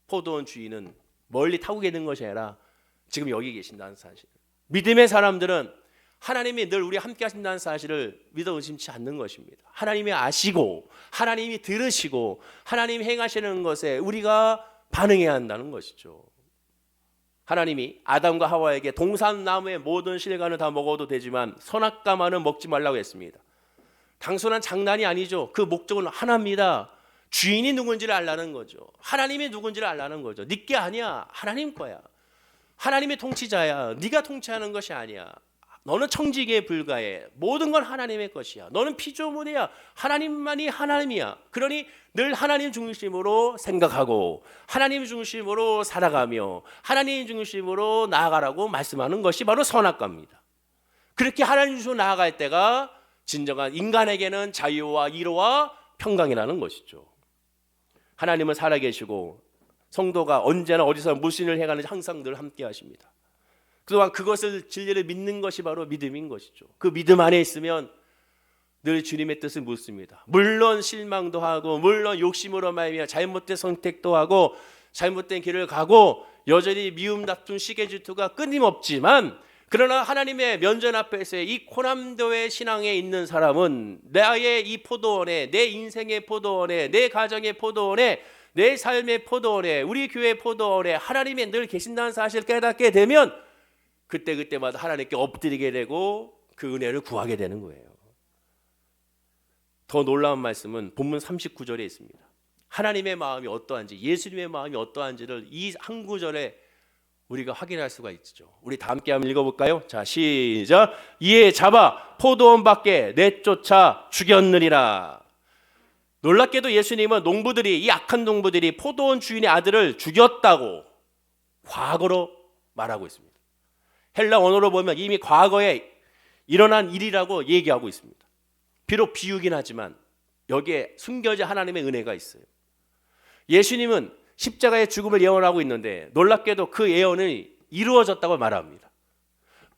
포도원 주인은 멀리 타고 있는 것이 아니라 지금 여기 계신다는 사실. 믿음의 사람들은 하나님이 늘 우리 함께 하신다는 사실을 믿어 의심치 않는 것입니다. 하나님이 아시고 하나님이 들으시고 하나님이 행하시는 것에 우리가 반응해야 한다는 것이죠. 하나님이 아담과 하와에게 동산나무의 모든 실과는 다 먹어도 되지만 선악과만은 먹지 말라고 했습니다. 단순한 장난이 아니죠. 그 목적은 하나입니다. 주인이 누군지를 알라는 거죠. 하나님이 누군지를 알라는 거죠. 네 게 아니야. 하나님 거야. 하나님의 통치자야. 네가 통치하는 것이 아니야. 너는 청지기에 불과해. 모든 건 하나님의 것이야. 너는 피조물이야. 하나님만이 하나님이야. 그러니 늘 하나님 중심으로 생각하고 하나님 중심으로 살아가며 하나님 중심으로 나아가라고 말씀하는 것이 바로 선악과입니다. 그렇게 하나님 중심으로 나아갈 때가 진정한 인간에게는 자유와 위로와 평강이라는 것이죠. 하나님은 살아계시고 성도가 언제나 어디서 무슨 일을 행하는지 항상 늘 함께 하십니다. 그동안 그것을 진리를 믿는 것이 바로 믿음인 것이죠. 그 믿음 안에 있으면 늘 주님의 뜻을 묻습니다. 물론 실망도 하고 물론 욕심으로 말미암아 잘못된 선택도 하고 잘못된 길을 가고 여전히 미움 다툼 시기 질투가 끊임없지만 그러나 하나님의 면전 앞에서의 이 고난도의 신앙에 있는 사람은 나의 이 포도원에 내 인생의 포도원에 내 가정의 포도원에 내 삶의 포도원에 우리 교회 포도원에 하나님이 늘 계신다는 사실을 깨닫게 되면 그때마다 하나님께 엎드리게 되고 그 은혜를 구하게 되는 거예요. 더 놀라운 말씀은 본문 39절에 있습니다. 하나님의 마음이 어떠한지 예수님의 마음이 어떠한지를 이 한 구절에 우리가 확인할 수가 있죠. 우리 다 함께 한번 읽어볼까요? 자, 시작. 이에 잡아 포도원 밖에 내쫓아 죽였느니라. 놀랍게도 예수님은 농부들이 이 악한 농부들이 포도원 주인의 아들을 죽였다고 과거로 말하고 있습니다. 헬라 원어로 보면 이미 과거에 일어난 일이라고 얘기하고 있습니다. 비록 비유긴 하지만 여기에 숨겨진 하나님의 은혜가 있어요. 예수님은 십자가의 죽음을 예언하고 있는데 놀랍게도 그 예언이 이루어졌다고 말합니다.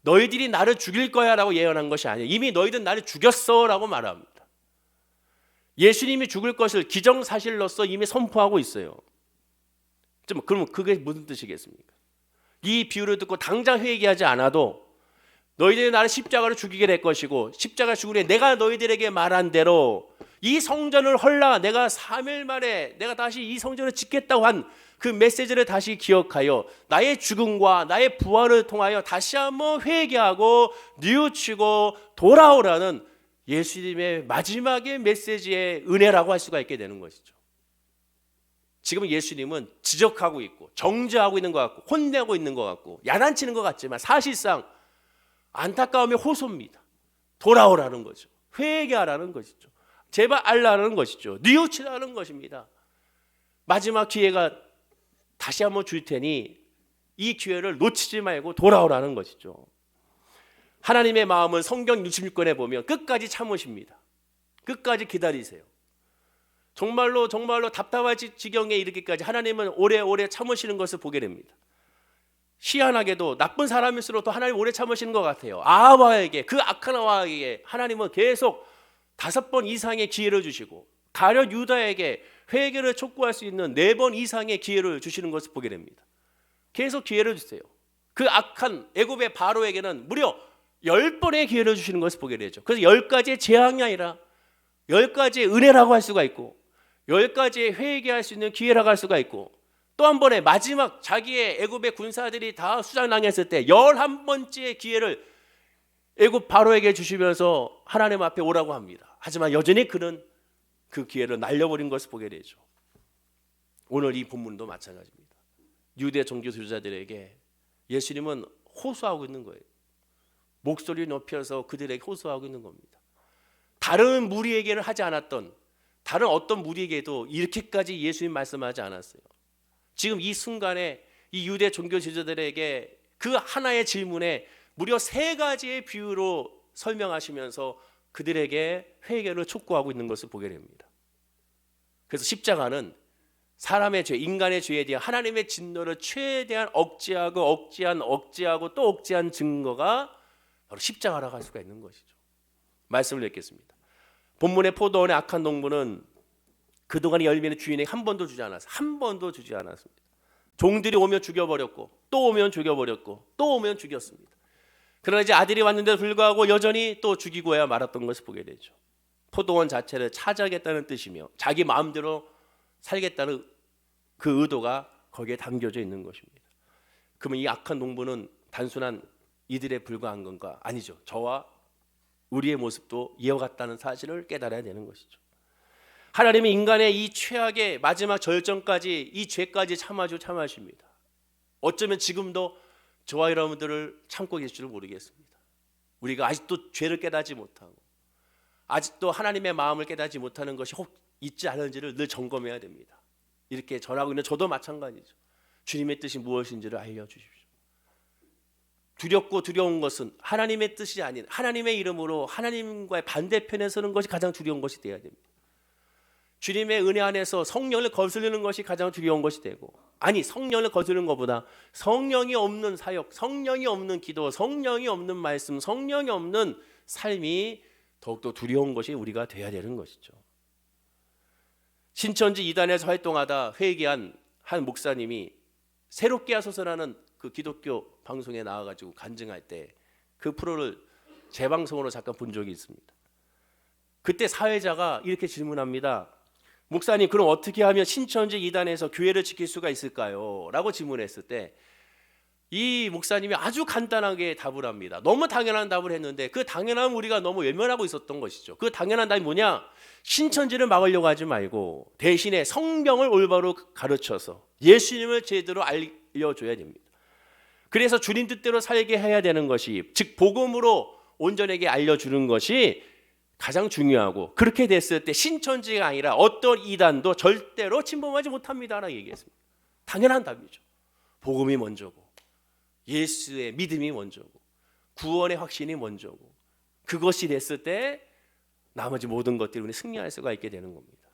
너희들이 나를 죽일 거야 라고 예언한 것이 아니에요. 이미 너희들 나를 죽였어 라고 말합니다. 예수님이 죽을 것을 기정사실로서 이미 선포하고 있어요. 그러면 그게 무슨 뜻이겠습니까? 이 비유를 듣고 당장 회개하지 않아도 너희들이 나를 십자가로 죽이게 될 것이고 십자가 죽으려 내가 너희들에게 말한 대로 이 성전을 헐라 내가 3일 만에 내가 다시 이 성전을 짓겠다고 한 그 메시지를 다시 기억하여 나의 죽음과 나의 부활을 통하여 다시 한번 회개하고 뉘우치고 돌아오라는 예수님의 마지막의 메시지의 은혜라고 할 수가 있게 되는 것이죠. 지금 예수님은 지적하고 있고 정죄하고 있는 것 같고 혼내고 있는 것 같고 야단치는 것 같지만 사실상 안타까움의 호소입니다. 돌아오라는 거죠. 회개하라는 것이죠. 제발 알라는 것이죠. 뉘우치라는 것입니다. 마지막 기회가 다시 한번 줄 테니 이 기회를 놓치지 말고 돌아오라는 것이죠. 하나님의 마음은 성경 66권에 보면 끝까지 참으십니다. 끝까지 기다리세요. 정말로 답답할 지경에 이르기까지 하나님은 오래오래 참으시는 것을 보게 됩니다. 희한하게도 나쁜 사람일수록 또 하나님 오래 참으시는 것 같아요. 아하와에게 그 악한 아하와에게 하나님은 계속 5번 이상의 기회를 주시고 가룟 유다에게 회개를 촉구할 수 있는 4번 이상의 기회를 주시는 것을 보게 됩니다. 계속 기회를 주세요. 그 악한 애굽의 바로에게는 무려 10번의 기회를 주시는 것을 보게 되죠. 그래서 10가지의 재앙이 아니라 10가지의 은혜라고 할 수가 있고 10가지의 회개할 수 있는 기회라고 할 수가 있고 또 한 번에 마지막 자기의 애굽의 군사들이 다 수장당했을 때 11번째 기회를 애굽 바로에게 주시면서 하나님 앞에 오라고 합니다. 하지만 여전히 그는 그 기회를 날려버린 것을 보게 되죠. 오늘 이 본문도 마찬가지입니다. 유대 종교 지도자들에게 예수님은 호소하고 있는 거예요. 목소리 높여서 그들에게 호소하고 있는 겁니다. 다른 무리에게는 하지 않았던 다른 어떤 무리에게도 이렇게까지 예수님 말씀하지 않았어요. 지금 이 순간에 이 유대 종교 지도자들에게 그 하나의 질문에 무려 3가지의 비유로 설명하시면서 그들에게 회개를 촉구하고 있는 것을 보게 됩니다. 그래서 십자가는 사람의 죄, 인간의 죄에 대한 하나님의 진노를 최대한 억제하고 또 억제한 증거가 바로 십자가라고 할 수가 있는 것이죠. 말씀을 읽겠습니다. 본문의 포도원의 악한 농부는 그동안의 열매는 주인에게 한 번도 주지 않았어요. 한 번도 주지 않았습니다. 종들이 오면 죽여버렸고 또 오면 죽여버렸고 또 오면 죽였습니다. 그러나 이제 아들이 왔는데도 불구하고 여전히 또 죽이고야 말았던 것을 보게 되죠. 포도원 자체를 차지하겠다는 뜻이며 자기 마음대로 살겠다는 그 의도가 거기에 담겨져 있는 것입니다. 그러면 이 악한 농부는 단순한 이들에 불과한 건가? 아니죠. 저와 우리의 모습도 이와 같다는 사실을 깨달아야 되는 것이죠. 하나님이 인간의 이 최악의 마지막 절정까지 이 죄까지 참아십니다. 어쩌면 지금도 저와 여러분들을 참고 계실 줄 모르겠습니다. 우리가 아직도 죄를 깨닫지 못하고 아직도 하나님의 마음을 깨닫지 못하는 것이 혹 있지 않은지를 늘 점검해야 됩니다. 이렇게 전하고 있는 저도 마찬가지죠. 주님의 뜻이 무엇인지를 알려주십시오. 두렵고 두려운 것은 하나님의 뜻이 아닌 하나님의 이름으로 하나님과의 반대편에 서는 것이 가장 두려운 것이 되어야 됩니다. 주님의 은혜 안에서 성령을 거스르는 것이 가장 두려운 것이 되고, 아니 성령을 거스르는 것보다 성령이 없는 사역, 성령이 없는 기도, 성령이 없는 말씀, 성령이 없는 삶이 더욱더 두려운 것이 우리가 돼야 되는 것이죠. 신천지 이단에서 활동하다 회개한 한 목사님이 새롭게 하소서라는 그 기독교 방송에 나와가지고 간증할 때 그 프로를 재방송으로 잠깐 본 적이 있습니다. 그때 사회자가 이렇게 질문합니다. 목사님, 그럼 어떻게 하면 신천지 이단에서 교회를 지킬 수가 있을까요? 라고 질문했을 때 이 목사님이 아주 간단하게 답을 합니다. 너무 당연한 답을 했는데 그 당연함 우리가 너무 외면하고 있었던 것이죠. 그 당연한 답이 뭐냐? 신천지를 막으려고 하지 말고 대신에 성경을 올바로 가르쳐서 예수님을 제대로 알려줘야 됩니다. 그래서 주님 뜻대로 살게 해야 되는 것이, 즉 복음으로 온전하게 알려주는 것이 가장 중요하고, 그렇게 됐을 때 신천지가 아니라 어떤 이단도 절대로 침범하지 못합니다라고 얘기했습니다. 당연한 답이죠. 복음이 먼저고 예수의 믿음이 먼저고 구원의 확신이 먼저고, 그것이 됐을 때 나머지 모든 것들이 우리 승리할 수가 있게 되는 겁니다.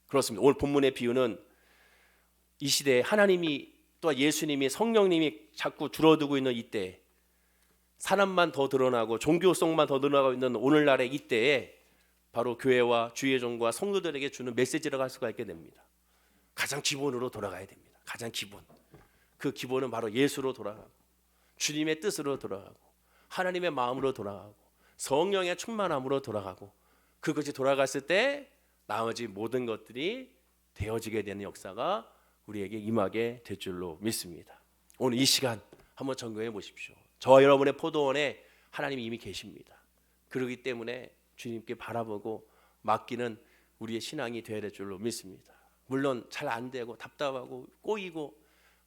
그렇습니다. 오늘 본문의 비유는 이 시대에 하나님이 또 예수님이 성령님이 자꾸 줄어들고 있는 이때, 사람만 더 드러나고 종교성만 더 늘어나고 있는 오늘날의 이때에 바로 교회와 주의 종과 성도들에게 주는 메시지라고 할 수가 있게 됩니다. 가장 기본으로 돌아가야 됩니다. 가장 기본. 그 기본은 바로 예수로 돌아가고 주님의 뜻으로 돌아가고 하나님의 마음으로 돌아가고 성령의 충만함으로 돌아가고, 그것이 돌아갔을 때 나머지 모든 것들이 되어지게 되는 역사가 우리에게 임하게 될 줄로 믿습니다. 오늘 이 시간 한번 점검해 보십시오. 저와 여러분의 포도원에 하나님이 이미 계십니다. 그렇기 때문에 주님께 바라보고 맡기는 우리의 신앙이 되어야 될 줄로 믿습니다. 물론 잘 안 되고 답답하고 꼬이고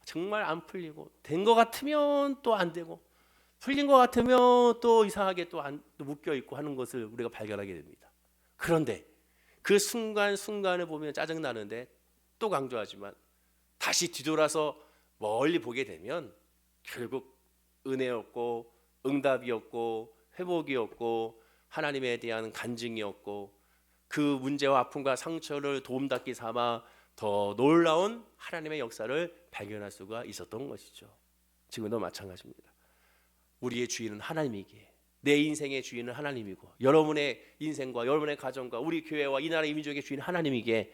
정말 안 풀리고, 된 것 같으면 또 안 되고 풀린 것 같으면 또 이상하게 또 묶여 있고 하는 것을 우리가 발견하게 됩니다. 그런데 그 순간순간을 보면 짜증나는데, 또 강조하지만 다시 뒤돌아서 멀리 보게 되면 결국 은혜였고 응답이었고 회복이었고 하나님에 대한 간증이었고, 그 문제와 아픔과 상처를 도움닫기 삼아 더 놀라운 하나님의 역사를 발견할 수가 있었던 것이죠. 지금도 마찬가지입니다. 우리의 주인은 하나님이기에, 내 인생의 주인은 하나님이고 여러분의 인생과 여러분의 가정과 우리 교회와 이 나라 민족의 주인은 하나님이기에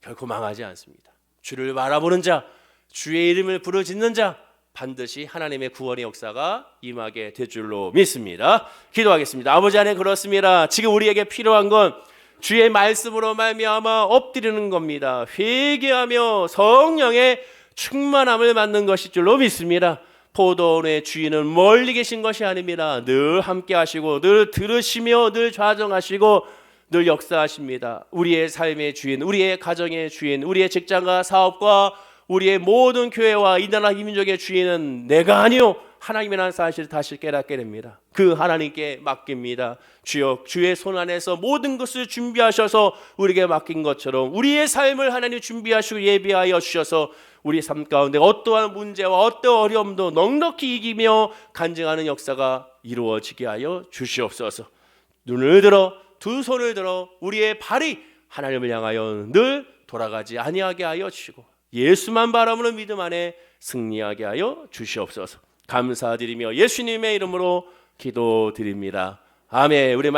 결코 망하지 않습니다. 주를 바라보는 자, 주의 이름을 부르짖는 자, 반드시 하나님의 구원의 역사가 임하게 될 줄로 믿습니다. 기도하겠습니다. 아버지 하나님, 그렇습니다. 지금 우리에게 필요한 건 주의 말씀으로 말미암아 엎드리는 겁니다. 회개하며 성령의 충만함을 받는 것일 줄로 믿습니다. 포도원의 주인은 멀리 계신 것이 아닙니다. 늘 함께 하시고 늘 들으시며 늘 좌정하시고 늘 역사하십니다. 우리의 삶의 주인, 우리의 가정의 주인, 우리의 직장과 사업과 우리의 모든 교회와 이 나라 이 민족의 주인은 내가 아니요 하나님이라는 사실을 다시 깨닫게 됩니다. 그 하나님께 맡깁니다. 주여, 주의 손 안에서 모든 것을 준비하셔서 우리에게 맡긴 것처럼 우리의 삶을 하나님 준비하시고 예비하여 주셔서 우리 삶 가운데 어떠한 문제와 어떠한 어려움도 넉넉히 이기며 간증하는 역사가 이루어지게 하여 주시옵소서. 눈을 들어 두 손을 들어 우리의 발이 하나님을 향하여 늘 돌아가지 아니하게 하여 주시고 예수만 바라보는 믿음 안에 승리하게 하여 주시옵소서. 감사드리며 예수님의 이름으로 기도드립니다. 아멘. 우리